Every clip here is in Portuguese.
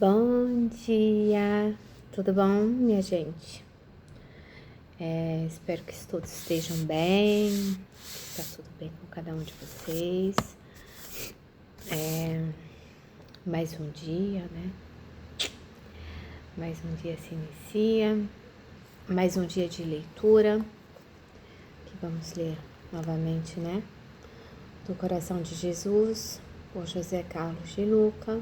Bom dia, tudo bom, minha gente? Espero que todos estejam bem, que está tudo bem com cada um de vocês. Mais um dia, né? Mais um dia se inicia, mais um dia de leitura, que vamos ler novamente, né? Do Coração de Jesus, por José Carlos de Luca.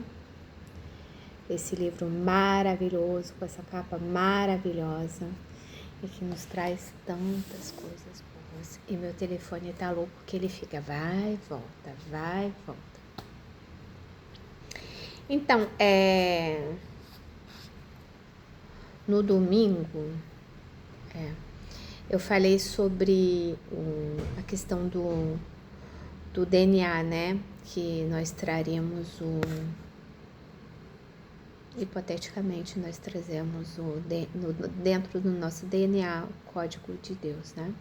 Esse livro maravilhoso, com essa capa maravilhosa e que nos traz tantas coisas boas. E meu telefone tá louco que ele fica vai, volta, vai, volta. Então, no domingo, eu falei sobre a questão do DNA, né? Que nós traríamos hipoteticamente nós trazemos dentro do nosso DNA o código de Deus, né?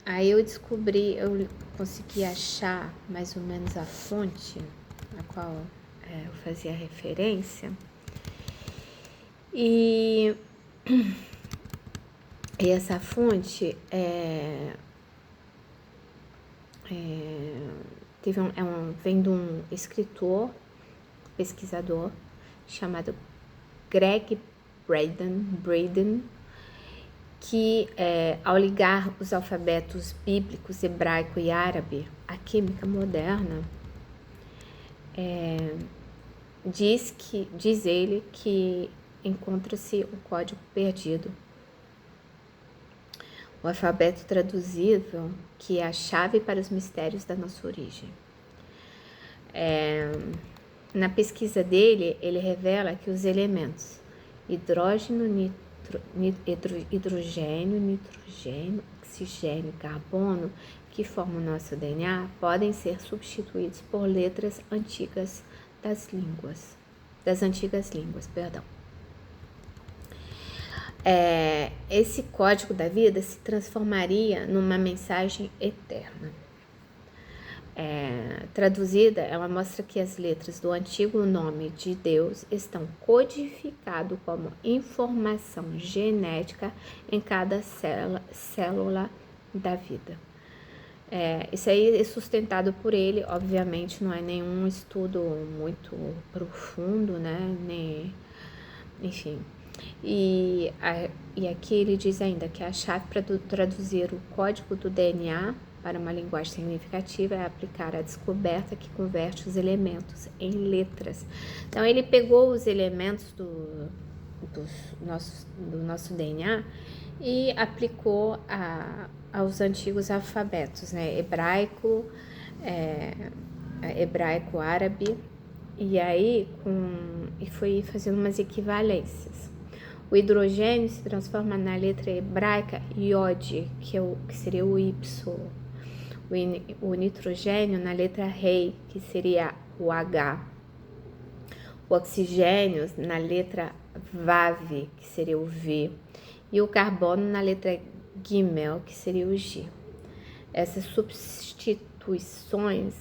Aí eu consegui achar mais ou menos a fonte a qual eu fazia referência e essa fonte vem de um escritor, pesquisador chamado Greg Braden, que ao ligar os alfabetos bíblicos hebraico e árabe à química moderna, diz ele que encontra-se o código perdido, o alfabeto traduzível, que é a chave para os mistérios da nossa origem. Na pesquisa dele, ele revela que os elementos hidrogênio, nitrogênio, oxigênio, carbono, que formam o nosso DNA, podem ser substituídos por letras antigas das antigas línguas. Esse código da vida se transformaria numa mensagem eterna. Traduzida, ela mostra que as letras do antigo nome de Deus estão codificadas como informação genética em cada célula da vida. Isso aí é sustentado por ele, obviamente não é nenhum estudo muito profundo, né? Enfim. E aqui ele diz ainda que a chave para traduzir o código do DNA para uma linguagem significativa é aplicar a descoberta que converte os elementos em letras. Então, ele pegou os elementos do nosso DNA e aplicou aos antigos alfabetos, né? Hebraico, árabe, e aí foi fazendo umas equivalências. O hidrogênio se transforma na letra hebraica Iod, que seria o Y. O nitrogênio na letra Rei, que seria o H. O oxigênio na letra Vav, que seria o V. E o carbono na letra Gimel, que seria o G. Essas substituições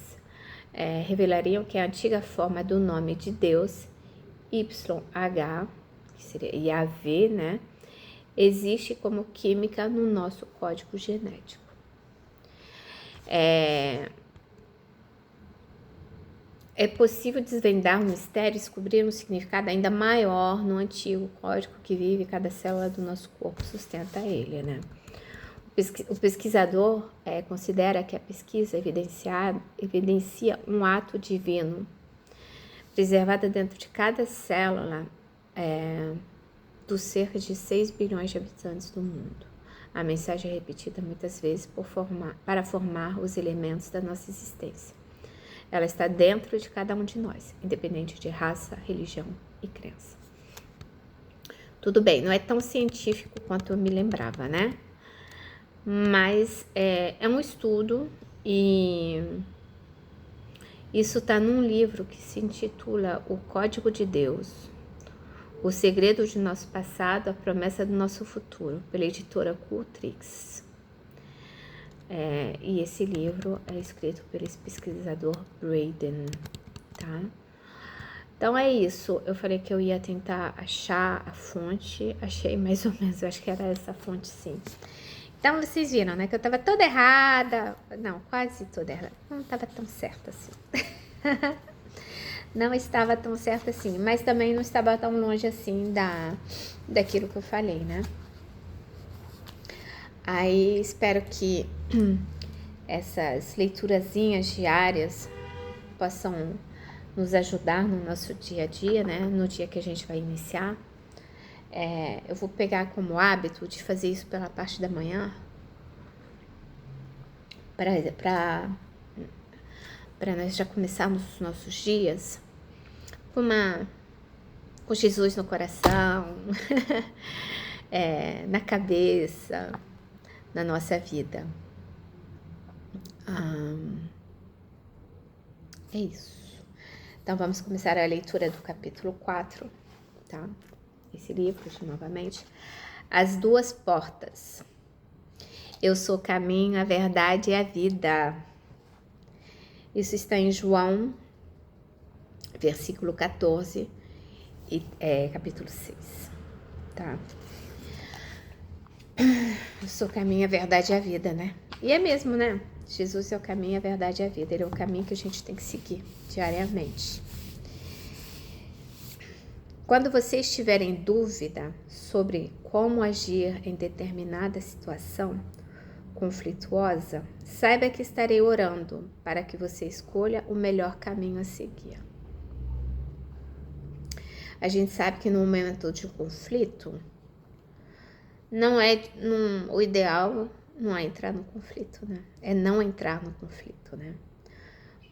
revelariam que a antiga forma do nome de Deus, YH, que seria Yahvé, né, existe como química no nosso código genético. É possível desvendar um mistério e descobrir um significado ainda maior no antigo código que vive cada célula do nosso corpo sustenta ele, né? O pesquisador considera que a pesquisa evidencia um ato divino preservado dentro de cada célula dos cerca de 6 bilhões de habitantes do mundo. A mensagem é repetida muitas vezes para formar os elementos da nossa existência. Ela está dentro de cada um de nós, independente de raça, religião e crença. Tudo bem, não é tão científico quanto eu me lembrava, né? Mas é um estudo e isso está num livro que se intitula O Código de Deus, O Segredo de Nosso Passado, a Promessa do Nosso Futuro, pela editora Cultrix. E esse livro é escrito pelo pesquisador Braden, tá? Então é isso, eu falei que eu ia tentar achar a fonte, achei mais ou menos, eu acho que era essa fonte sim. Então vocês viram, né, que eu tava toda errada, não, quase toda errada, não tava tão certa assim. Não estava tão certa assim, mas também não estava tão longe assim daquilo que eu falei, né. Aí espero que essas leiturazinhas diárias possam nos ajudar no nosso dia a dia, né? No dia que a gente vai iniciar. Eu vou pegar como hábito de fazer isso pela parte da manhã, para nós já começarmos os nossos dias com Jesus no coração, na cabeça, na nossa vida. É isso. Então vamos começar a leitura do capítulo 4, tá? Esse livro, novamente. As duas portas. Eu sou o caminho, a verdade e a vida. Isso está em João, versículo 14, capítulo 6, tá? Eu sou o caminho, a verdade e a vida, né? E é mesmo, né? Jesus é o caminho, a verdade e a vida. Ele é o caminho que a gente tem que seguir diariamente. Quando você estiver em dúvida sobre como agir em determinada situação conflituosa, saiba que estarei orando para que você escolha o melhor caminho a seguir. A gente sabe que no momento de conflito, o ideal não é entrar no conflito, né? É não entrar no conflito, né?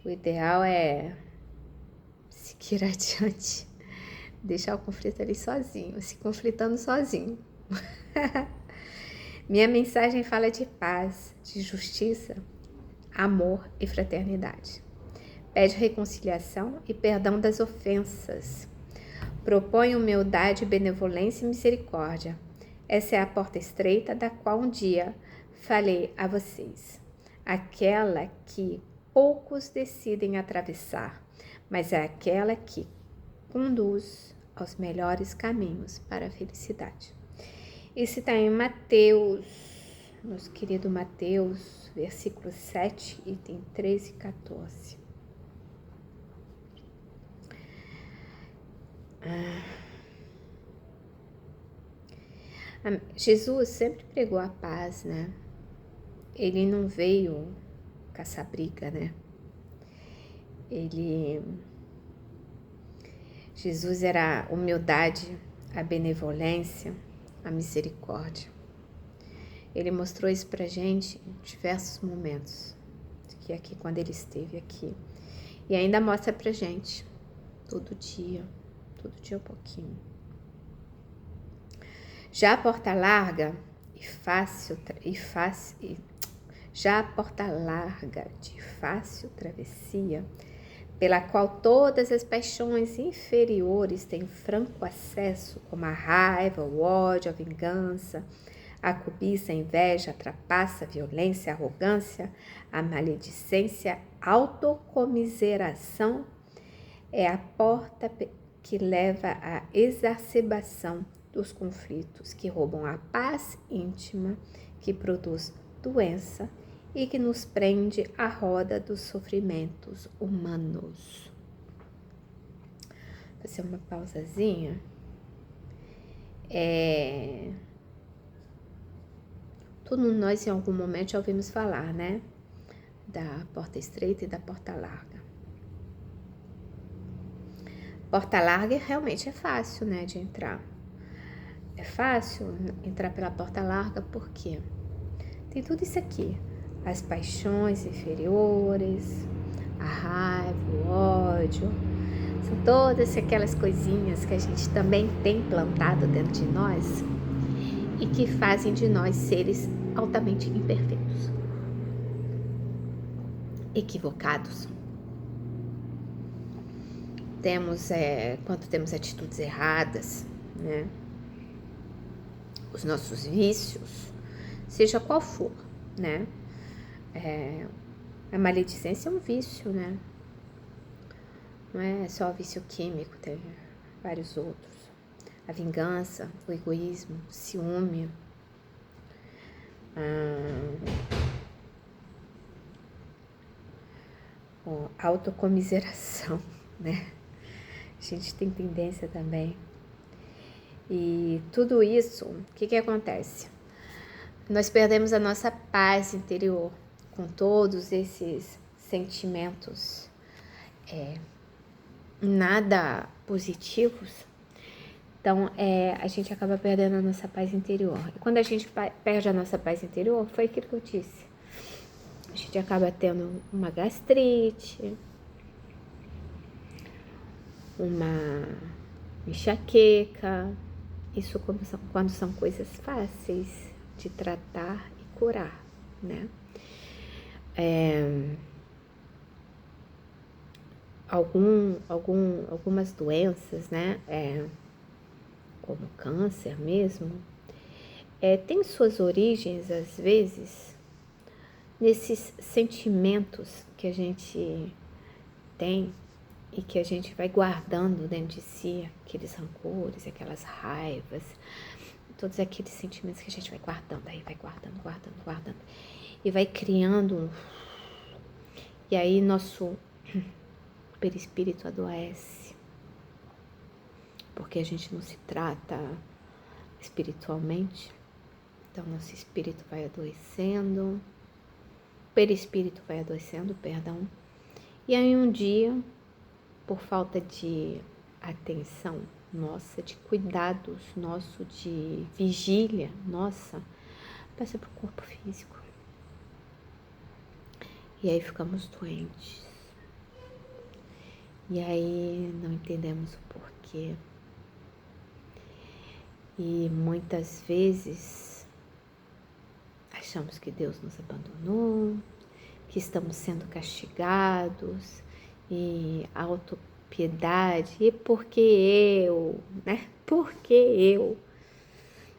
O ideal é seguir adiante, deixar o conflito ali sozinho, se conflitando sozinho. Minha mensagem fala de paz, de justiça, amor e fraternidade. Pede reconciliação e perdão das ofensas. Propõe humildade, benevolência e misericórdia. Essa é a porta estreita da qual um dia falei a vocês. Aquela que poucos decidem atravessar, mas é aquela que conduz aos melhores caminhos para a felicidade. Isso está em Mateus, nosso querido Mateus, versículo 7, item 13 e 14. Jesus sempre pregou a paz, né? Ele não veio caçar briga, né? Jesus era a humildade, a benevolência, a misericórdia. Ele mostrou isso pra gente em diversos momentos, que aqui quando ele esteve aqui. E ainda mostra pra gente todo dia um pouquinho. Já a porta larga de fácil travessia, pela qual todas as paixões inferiores têm franco acesso, como a raiva, o ódio, a vingança, a cobiça, a inveja, a trapaça, a violência, a arrogância, a maledicência, a autocomiseração, é a porta que leva à exacerbação dos conflitos, que roubam a paz íntima, que produz doença e que nos prende à roda dos sofrimentos humanos. Vou fazer uma pausazinha. Todos nós em algum momento já ouvimos falar, né? Da porta estreita e da porta larga. Porta larga realmente é fácil, né, de entrar. É fácil entrar pela porta larga porque tem tudo isso aqui. As paixões inferiores, a raiva, o ódio. São todas aquelas coisinhas que a gente também tem plantado dentro de nós e que fazem de nós seres altamente imperfeitos, equivocados. Quando temos atitudes erradas, né? Os nossos vícios, seja qual for, né? A maledicência é um vício, né? Não é só o vício químico, tem vários outros. A vingança, o egoísmo, o ciúme, a autocomiseração, né? A gente tem tendência também. E tudo isso, o que acontece? Nós perdemos a nossa paz interior com todos esses sentimentos nada positivos. Então, a gente acaba perdendo a nossa paz interior. E quando a gente perde a nossa paz interior, foi aquilo que eu disse. A gente acaba tendo uma gastrite, uma enxaqueca. Isso quando são coisas fáceis de tratar e curar, né? Algumas doenças, né? Como câncer mesmo, tem suas origens, às vezes, nesses sentimentos que a gente tem e que a gente vai guardando dentro de si, aqueles rancores, aquelas raivas, todos aqueles sentimentos que a gente vai guardando, aí vai guardando, e vai criando, e aí nosso perispírito adoece, porque a gente não se trata espiritualmente, então nosso espírito vai adoecendo, o perispírito vai adoecendo, perdão, e aí um dia, por falta de atenção nossa, de cuidados nosso, de vigília nossa, passa para o corpo físico. E aí ficamos doentes. E aí não entendemos o porquê. E muitas vezes achamos que Deus nos abandonou, que estamos sendo castigados, e autopiedade, e por que eu, né? Por que eu?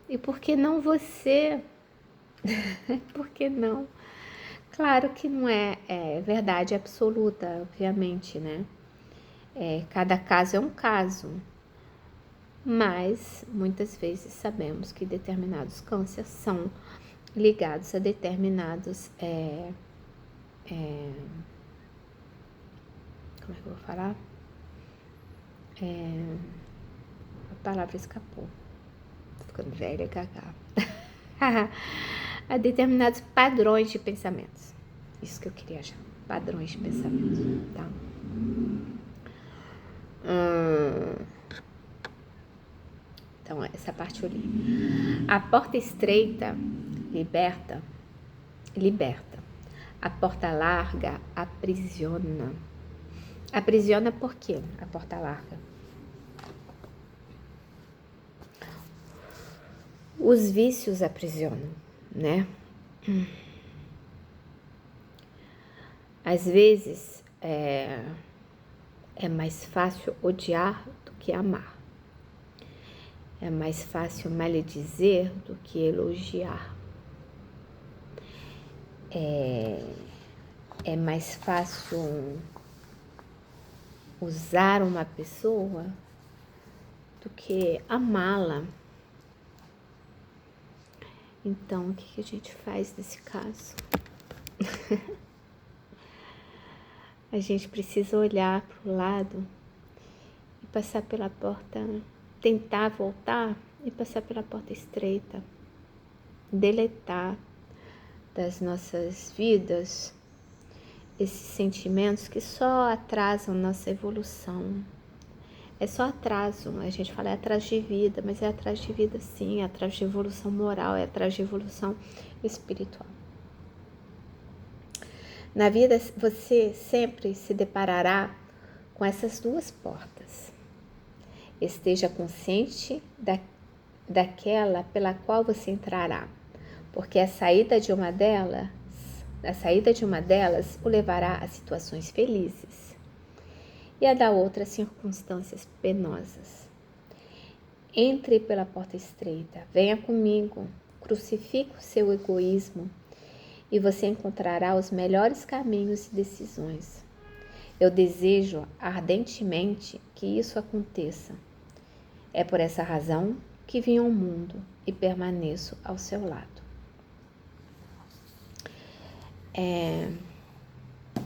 E por que não você? Por que não? Claro que não é verdade absoluta, obviamente, né? Cada caso é um caso, mas muitas vezes sabemos que determinados cânceres são ligados a determinados como é que eu vou falar? A palavra escapou. Tô ficando velha, gaga. A determinados padrões de pensamentos. Isso que eu queria achar. Padrões de pensamento, tá? Então, essa parte eu li. A porta estreita liberta. A porta larga aprisiona. Aprisiona por quê? A porta larga. Os vícios aprisionam, né? Às vezes é mais fácil odiar do que amar. É mais fácil maldizer do que elogiar. É mais fácil usar uma pessoa do que amá-la. Então, o que a gente faz nesse caso? A gente precisa olhar para o lado e passar pela porta, tentar voltar e passar pela porta estreita, deletar das nossas vidas esses sentimentos que só atrasam nossa evolução. É só atraso, a gente fala é atraso de vida, mas é atraso de vida sim, é atraso de evolução moral, é atraso de evolução espiritual. Na vida você sempre se deparará com essas duas portas. Esteja consciente daquela pela qual você entrará, porque a saída de uma delas o levará a situações felizes e a da outra a circunstâncias penosas. Entre pela porta estreita, venha comigo, crucifique o seu egoísmo e você encontrará os melhores caminhos e decisões. Eu desejo ardentemente que isso aconteça. É por essa razão que vim ao mundo e permaneço ao seu lado.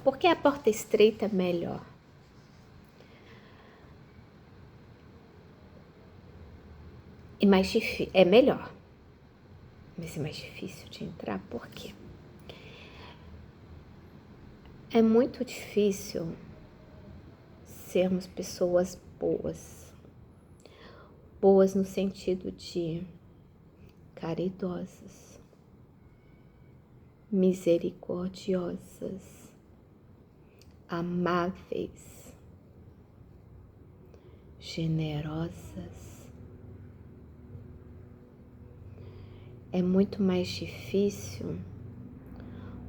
Porque a porta estreita é melhor? E mais difícil, é melhor, mas é mais difícil de entrar, por quê? É muito difícil sermos pessoas boas. Boas no sentido de caridosas, misericordiosas, amáveis, generosas. É muito mais difícil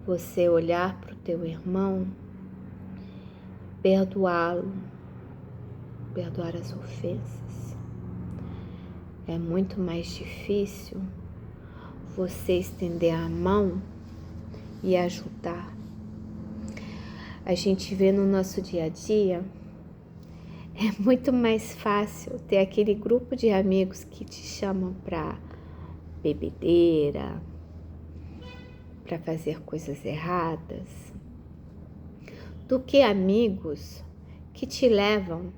você olhar para o teu irmão, perdoá-lo, perdoar as ofensas. É muito mais difícil você estender a mão e ajudar. A gente vê no nosso dia a dia, é muito mais fácil ter aquele grupo de amigos que te chamam para bebedeira, para fazer coisas erradas, do que amigos que te levam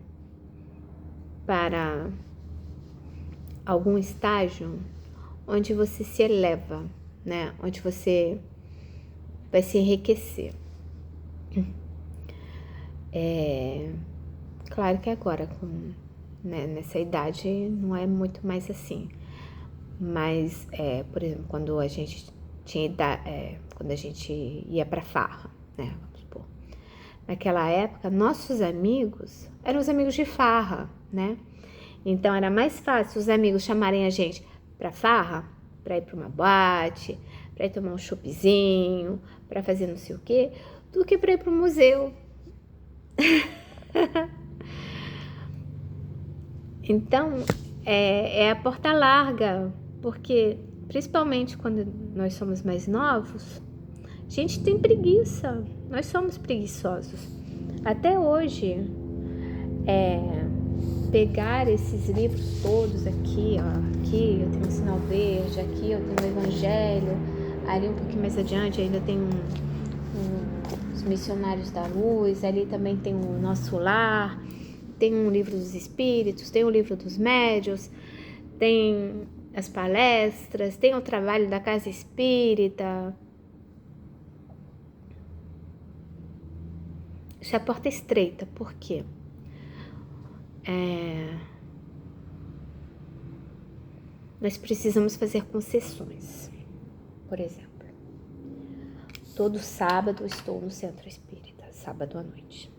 para algum estágio onde você se eleva, né? Onde você vai se enriquecer. Claro que agora, nessa idade, não é muito mais assim. Mas, por exemplo, quando a gente quando a gente ia pra farra, né? Vamos supor. Naquela época, nossos amigos eram os amigos de farra, né? Então, era mais fácil os amigos chamarem a gente pra farra, pra ir pra uma boate, pra ir tomar um choppzinho, pra fazer não sei o quê, do que pra ir pro museu. Então, é a porta larga, porque principalmente quando nós somos mais novos, a gente tem preguiça, nós somos preguiçosos. Até hoje, pegar esses livros todos aqui, ó, aqui eu tenho o Sinal Verde, aqui eu tenho o Evangelho, ali um pouquinho mais adiante ainda tem os Missionários da Luz, ali também tem o Nosso Lar, tem um livro dos Espíritos, tem o livro dos Médiuns, tem as palestras, tem o trabalho da Casa Espírita. Isso é a porta estreita, por quê? Nós precisamos fazer concessões. Por exemplo, todo sábado eu estou no Centro Espírita, sábado à noite.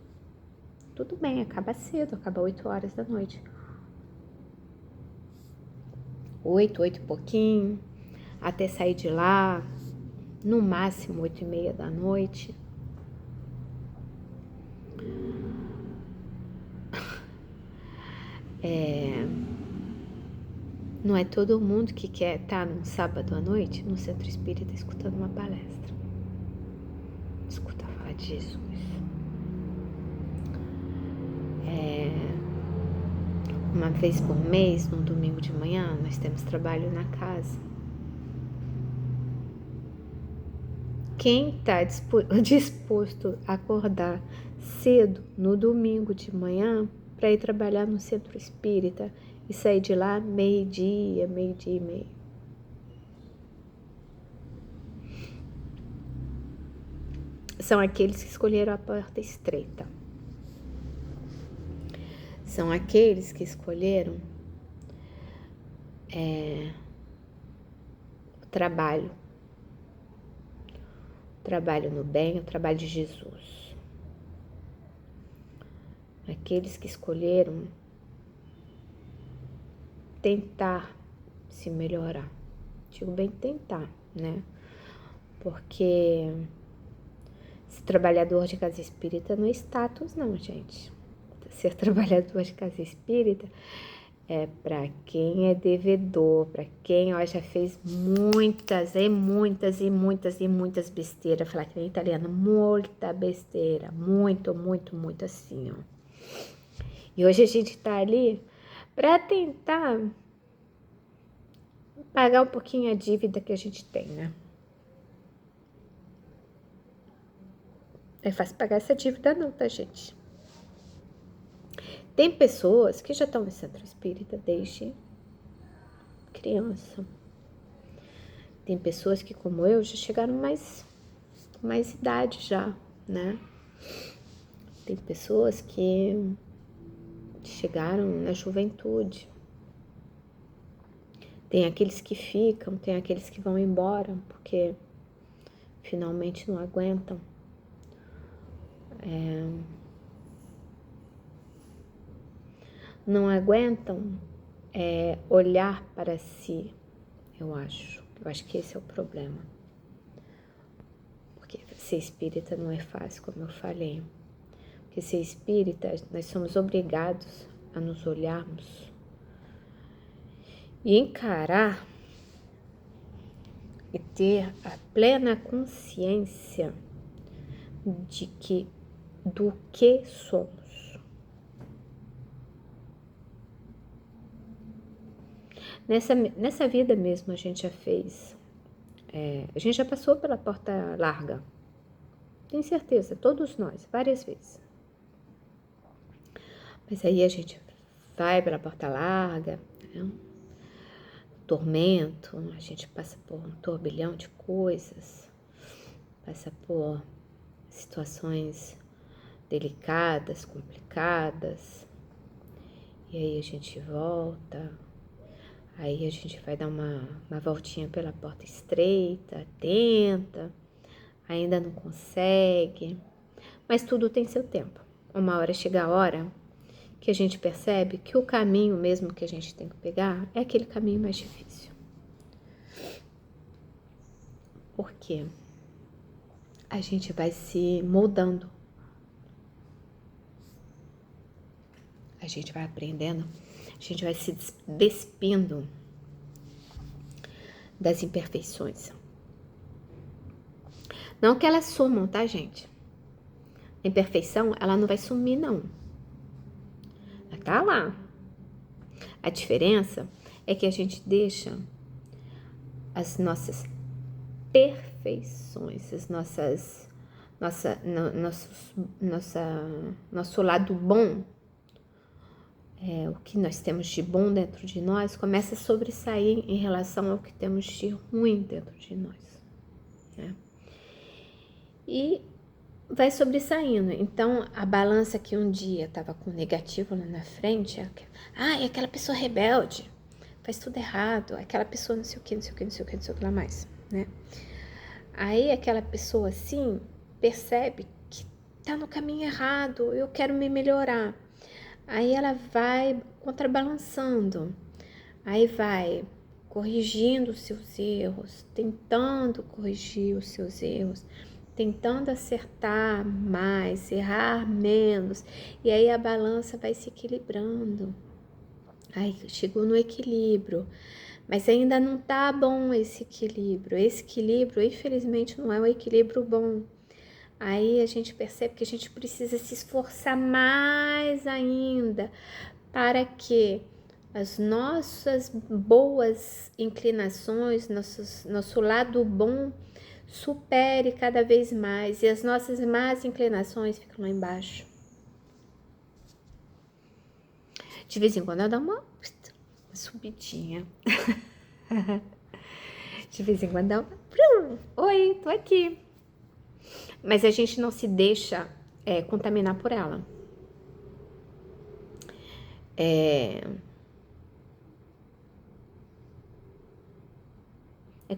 Tudo bem, acaba cedo, acaba 8 horas da noite. 8 e pouquinho, até sair de lá, no máximo 8:30 da noite. Não é todo mundo que quer estar num sábado à noite no Centro Espírita escutando uma palestra. Escuta falar de Jesus. Uma vez por mês, num domingo de manhã, nós temos trabalho na casa. Quem está disposto a acordar cedo no domingo de manhã para ir trabalhar no Centro Espírita e sair de lá meio-dia e meio? São aqueles que escolheram a porta estreita. São aqueles que escolheram o trabalho no bem, o trabalho de Jesus. Aqueles que escolheram tentar se melhorar. Digo bem tentar, né? Porque ser trabalhador de casa espírita não é status, não, gente. Ser trabalhador de casa espírita é para quem é devedor, para quem ó, já fez muitas besteiras, falar que nem italiano, muita besteira, muito assim, ó. E hoje a gente tá ali para tentar pagar um pouquinho a dívida que a gente tem, né? É fácil pagar essa dívida não, tá, gente? Tem pessoas que já estão no centro espírita desde criança. Tem pessoas que, como eu, já chegaram com mais idade já, né? Tem pessoas que chegaram na juventude. Tem aqueles que ficam, tem aqueles que vão embora, porque finalmente não aguentam. Não aguentam olhar para si, eu acho. Eu acho que esse é o problema. Porque ser espírita não é fácil, como eu falei. Porque ser espírita, nós somos obrigados a nos olharmos e encarar e ter a plena consciência do que somos. Nessa vida mesmo a gente já fez, a gente já passou pela porta larga, tenho certeza, todos nós, várias vezes. Mas aí a gente vai pela porta larga, né? Tormento, a gente passa por um turbilhão de coisas, passa por situações delicadas, complicadas, e aí a gente volta, aí a gente vai dar uma voltinha pela porta estreita, tenta, ainda não consegue, mas tudo tem seu tempo. Uma hora chega a hora que a gente percebe que o caminho mesmo que a gente tem que pegar é aquele caminho mais difícil. Por quê? A gente vai se moldando. A gente vai aprendendo, a gente vai se despindo das imperfeições. Não que elas sumam, tá, gente? A imperfeição, ela não vai sumir, não. Ela tá lá. A diferença é que a gente deixa as nossas perfeições, nosso lado bom, o que nós temos de bom dentro de nós, começa a sobressair em relação ao que temos de ruim dentro de nós, né? E vai sobressaindo. Então, a balança que um dia estava com negativo lá na frente, é aquela pessoa rebelde, faz tudo errado, aquela pessoa não sei o que, não sei o que, não sei o que, não sei o que lá mais, né? Aí aquela pessoa assim percebe que tá no caminho errado, eu quero me melhorar. Aí ela vai contrabalançando, aí vai corrigindo os seus erros, tentando corrigir os seus erros, tentando acertar mais, errar menos, e aí a balança vai se equilibrando. Aí chegou no equilíbrio, mas ainda não tá bom esse equilíbrio. Esse equilíbrio, infelizmente, não é um equilíbrio bom. Aí a gente percebe que a gente precisa se esforçar mais ainda para que as nossas boas inclinações, nosso lado bom supere cada vez mais e as nossas más inclinações ficam lá embaixo. De vez em quando ela dá uma subidinha. De vez em quando dá uma... Oi, tô aqui. Mas a gente não se deixa contaminar por ela. É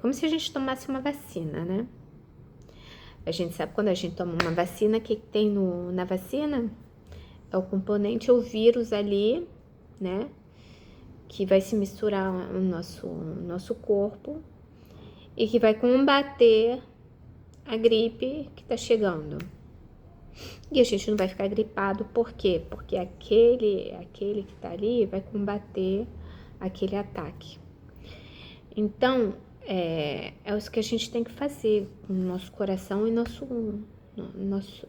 como se a gente tomasse uma vacina, né? A gente sabe quando a gente toma uma vacina, o que tem na vacina? É o componente, o vírus ali, né? Que vai se misturar no nosso corpo e que vai combater a gripe que tá chegando. E a gente não vai ficar gripado. Por quê? Porque aquele que tá ali vai combater aquele ataque. Então, é isso que a gente tem que fazer com o nosso coração e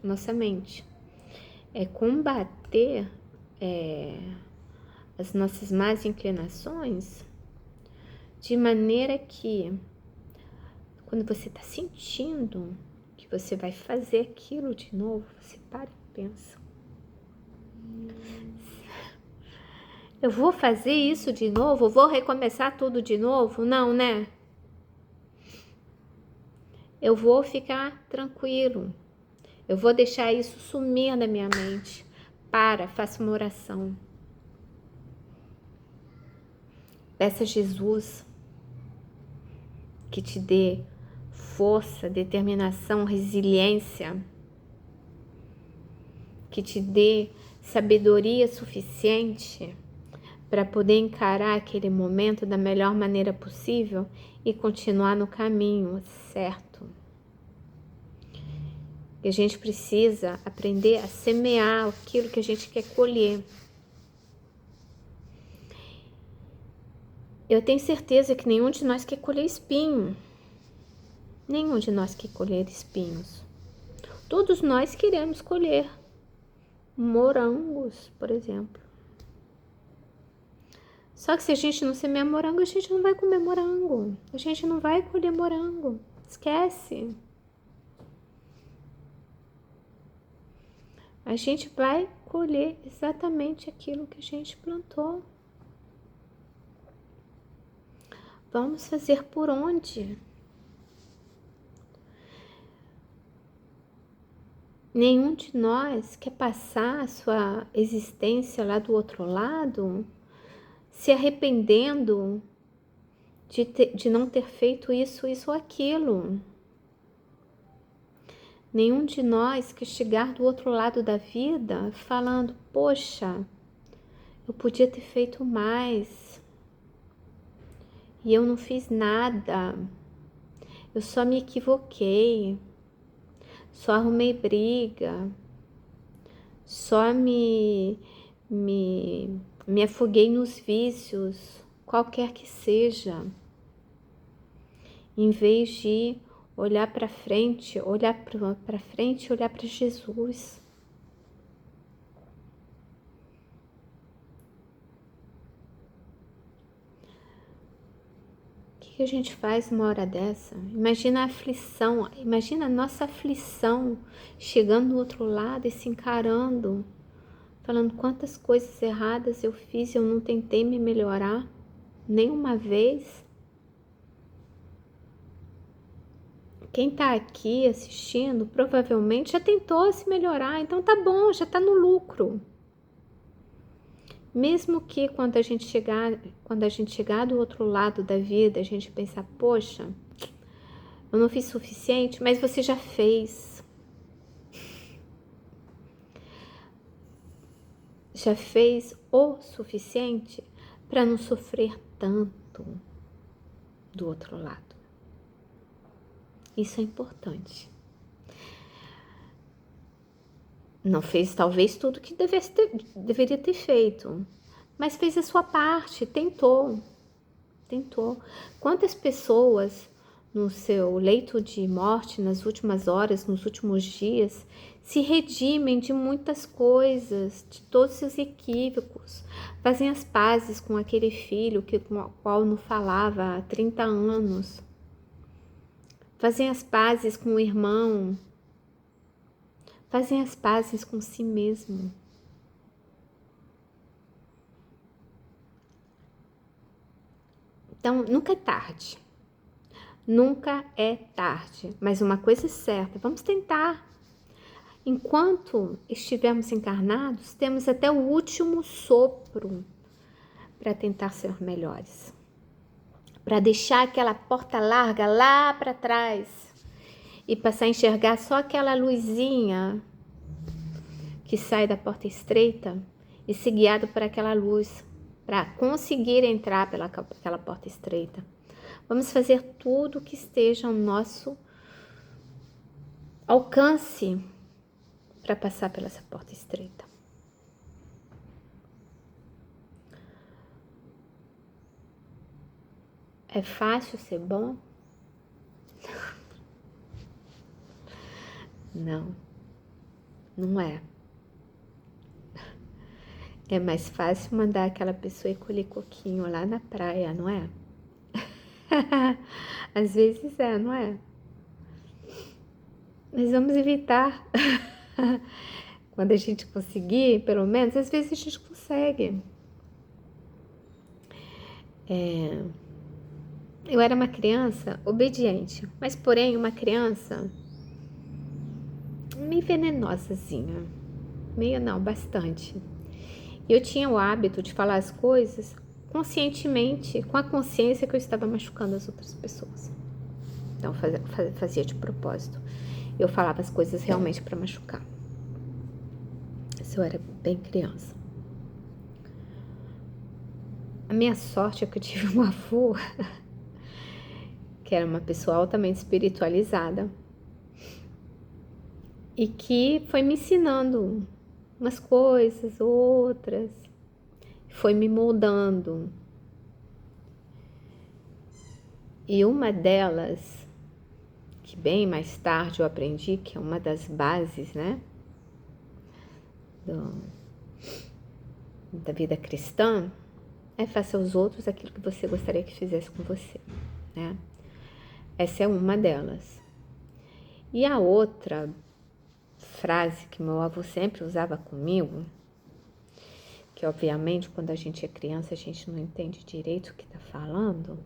nossa mente. É combater as nossas más inclinações de maneira que, quando você está sentindo que você vai fazer aquilo de novo, você para e pensa: eu vou fazer isso de novo? Vou recomeçar tudo de novo? Não, né? Eu vou ficar tranquilo. Eu vou deixar isso sumir da minha mente. Faça uma oração. Peça a Jesus que te dê força, determinação, resiliência, que te dê sabedoria suficiente para poder encarar aquele momento da melhor maneira possível e continuar no caminho certo. E a gente precisa aprender a semear aquilo que a gente quer colher. Eu tenho certeza que nenhum de nós quer colher espinho. Nenhum de nós quer colher espinhos. Todos nós queremos colher morangos, por exemplo. Só que se a gente não semear morango, a gente não vai comer morango. A gente não vai colher morango. Esquece. A gente vai colher exatamente aquilo que a gente plantou. Vamos fazer por onde? Nenhum de nós quer passar a sua existência lá do outro lado se arrependendo de não ter feito isso ou aquilo. Nenhum de nós quer chegar do outro lado da vida falando: poxa, eu podia ter feito mais e eu não fiz nada, eu só me equivoquei, só arrumei briga, só me afoguei nos vícios, qualquer que seja, em vez de olhar para frente, olhar para Jesus. O que a gente faz uma hora dessa? Imagina a aflição, imagina a nossa aflição chegando do outro lado e se encarando, falando quantas coisas erradas eu fiz e eu não tentei me melhorar nenhuma vez. Quem tá aqui assistindo provavelmente já tentou se melhorar, então tá bom, já tá no lucro. Mesmo que quando a gente chegar do outro lado da vida, a gente pensar: poxa, eu não fiz suficiente, mas você já fez. Já fez o suficiente para não sofrer tanto do outro lado. Isso é importante. Não fez talvez tudo que deveria ter feito, mas fez a sua parte, tentou. Quantas pessoas no seu leito de morte, nas últimas horas, nos últimos dias, se redimem de muitas coisas, de todos os seus equívocos, fazem as pazes com aquele filho com o qual não falava há 30 anos, fazem as pazes com o irmão, fazem as pazes com si mesmo. Então, nunca é tarde. Nunca é tarde. Mas uma coisa é certa, vamos tentar. Enquanto estivermos encarnados, temos até o último sopro para tentar ser melhores. Para deixar aquela porta larga lá para trás e passar a enxergar só aquela luzinha que sai da porta estreita e ser guiado por aquela luz para conseguir entrar pelaquela porta estreita. Vamos fazer tudo o que esteja ao nosso alcance para passar pela essa porta estreita. É fácil ser bom? Não, não é. É mais fácil mandar aquela pessoa ir colher coquinho lá na praia, não é? Às vezes é, não é? Mas vamos evitar. Quando a gente conseguir, pelo menos, às vezes a gente consegue. Eu era uma criança obediente, mas porém uma criança meio venenosazinha. Meio não, bastante. E eu tinha o hábito de falar as coisas conscientemente, com a consciência que eu estava machucando as outras pessoas. Então fazia de propósito. Eu falava as coisas realmente para machucar. Isso eu era bem criança. A minha sorte é que eu tive um avô que era uma pessoa altamente espiritualizada e que foi me ensinando umas coisas, outras, foi me moldando. E uma delas, que bem mais tarde eu aprendi, que é uma das bases, né, da vida cristã, é faça aos outros aquilo que você gostaria que fizesse com você, né? Essa é uma delas. E a outra frase que meu avô sempre usava comigo, que obviamente quando a gente é criança a gente não entende direito o que está falando.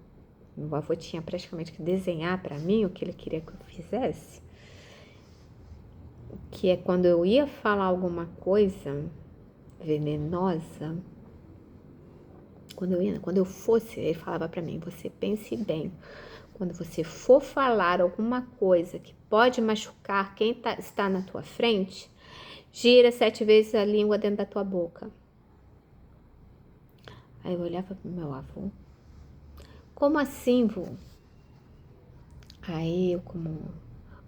Meu avô tinha praticamente que desenhar para mim o que ele queria que eu fizesse, que é quando eu ia falar alguma coisa venenosa, quando eu fosse, ele falava para mim, você pense bem, quando você for falar alguma coisa que pode machucar quem está na tua frente, gira 7 vezes a língua dentro da tua boca. Aí eu olhava pro meu avô, como assim, vô? Aí eu, como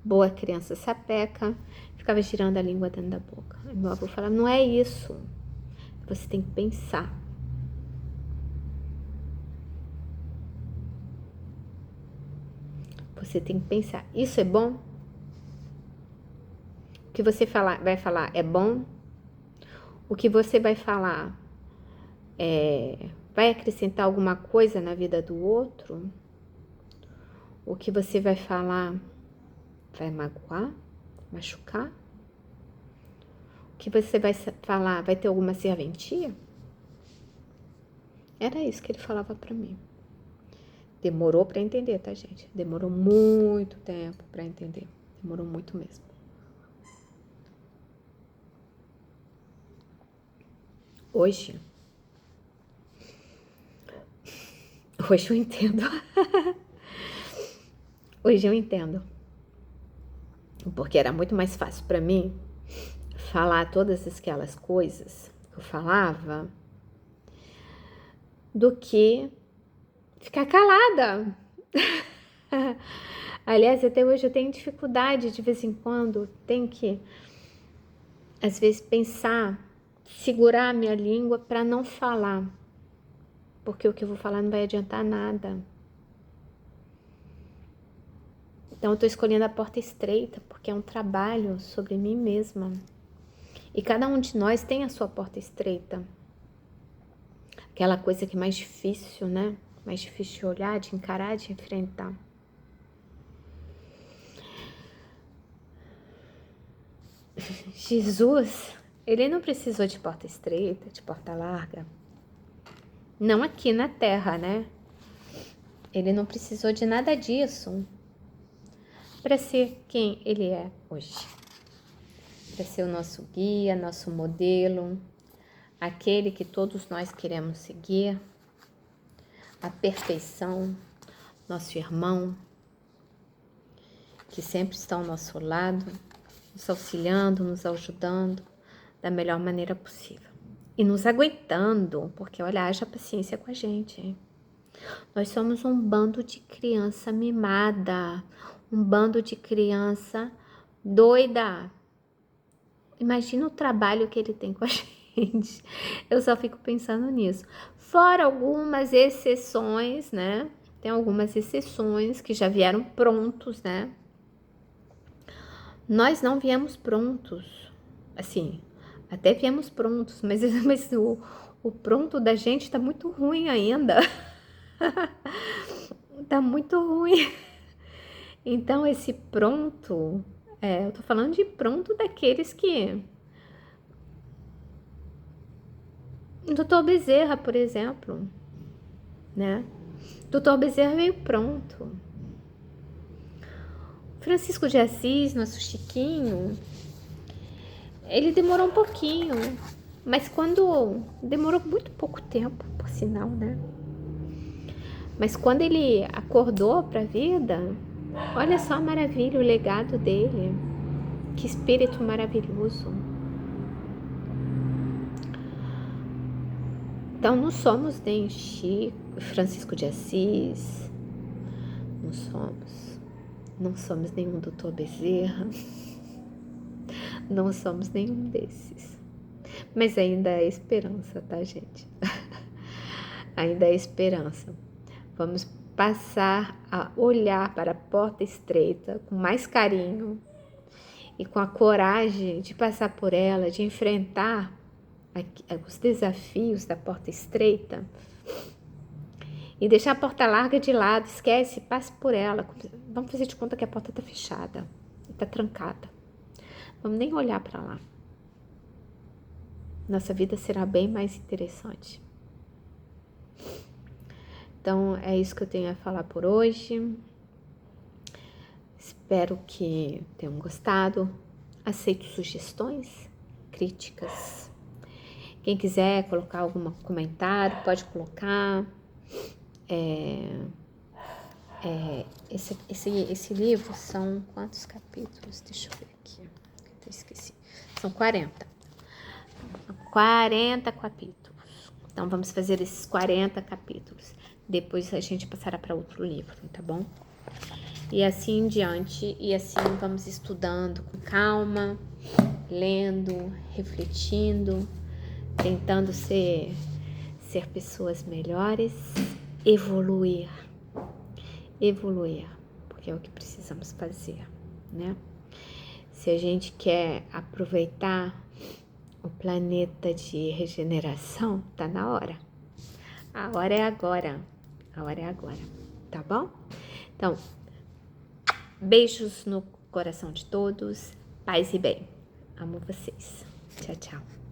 boa criança sapeca, ficava girando a língua dentro da boca. Aí meu avô falava, não é isso, você tem que pensar. Você tem que pensar, isso é bom? O que você vai falar é bom? O que você vai falar vai acrescentar alguma coisa na vida do outro? O que você vai falar vai magoar? Machucar? O que você vai falar vai ter alguma serventia? Era isso que ele falava pra mim. Demorou pra entender, tá, gente? Demorou muito tempo pra entender. Demorou muito mesmo. Hoje eu entendo. Hoje eu entendo. Porque era muito mais fácil pra mim falar todas aquelas coisas que eu falava do que ficar calada. Aliás, até hoje eu tenho dificuldade de vez em quando, tenho que, às vezes, pensar, segurar a minha língua para não falar, porque o que eu vou falar não vai adiantar nada. Então, eu estou escolhendo a porta estreita, porque é um trabalho sobre mim mesma. E cada um de nós tem a sua porta estreita. Aquela coisa que é mais difícil, né? Mais difícil de olhar, de encarar, de enfrentar. Jesus, ele não precisou de porta estreita, de porta larga. Não aqui na Terra, né? Ele não precisou de nada disso para ser quem ele é hoje. Para ser o nosso guia, nosso modelo, aquele que todos nós queremos seguir, a perfeição, nosso irmão, que sempre está ao nosso lado, nos auxiliando, nos ajudando da melhor maneira possível. E nos aguentando, porque olha, haja paciência com a gente, hein? Nós somos um bando de criança mimada, um bando de criança doida. Imagina o trabalho que ele tem com a gente. Eu só fico pensando nisso. Fora algumas exceções, né? Tem algumas exceções que já vieram prontos, né? Nós não viemos prontos. Assim, até viemos prontos, mas, mas o pronto da gente tá muito ruim ainda. Tá muito ruim. Então, esse pronto, eu tô falando de pronto daqueles que... Doutor Bezerra, por exemplo, né? Doutor Bezerra veio pronto. Francisco de Assis, nosso Chiquinho, ele demorou um pouquinho, mas quando... Demorou muito pouco tempo, por sinal, né? Mas quando ele acordou para a vida, olha só a maravilha, o legado dele. Que espírito maravilhoso. Então não somos nem Chico, Francisco de Assis, não somos nenhum doutor Bezerra, não somos nenhum desses. Mas ainda é esperança, tá, gente? Ainda é esperança. Vamos passar a olhar para a porta estreita com mais carinho e com a coragem de passar por ela, de enfrentar os desafios da porta estreita e deixar a porta larga de lado. Esquece, passe por ela. Vamos fazer de conta que a porta está fechada, está trancada. Vamos nem olhar para lá. Nossa vida será bem mais interessante. Então, é isso que eu tenho a falar por hoje. Espero que tenham gostado. Aceito sugestões, críticas. Quem quiser colocar algum comentário, pode colocar. Esse livro são quantos capítulos? Deixa eu ver aqui. Eu esqueci. São 40. 40 capítulos. Então, vamos fazer esses 40 capítulos. Depois a gente passará para outro livro, tá bom? E assim em diante. E assim vamos estudando com calma, lendo, refletindo, tentando ser pessoas melhores, evoluir, porque é o que precisamos fazer, né? Se a gente quer aproveitar o planeta de regeneração, tá na hora. A hora é agora. A hora é agora, tá bom? Então, beijos no coração de todos, paz e bem. Amo vocês. Tchau, tchau.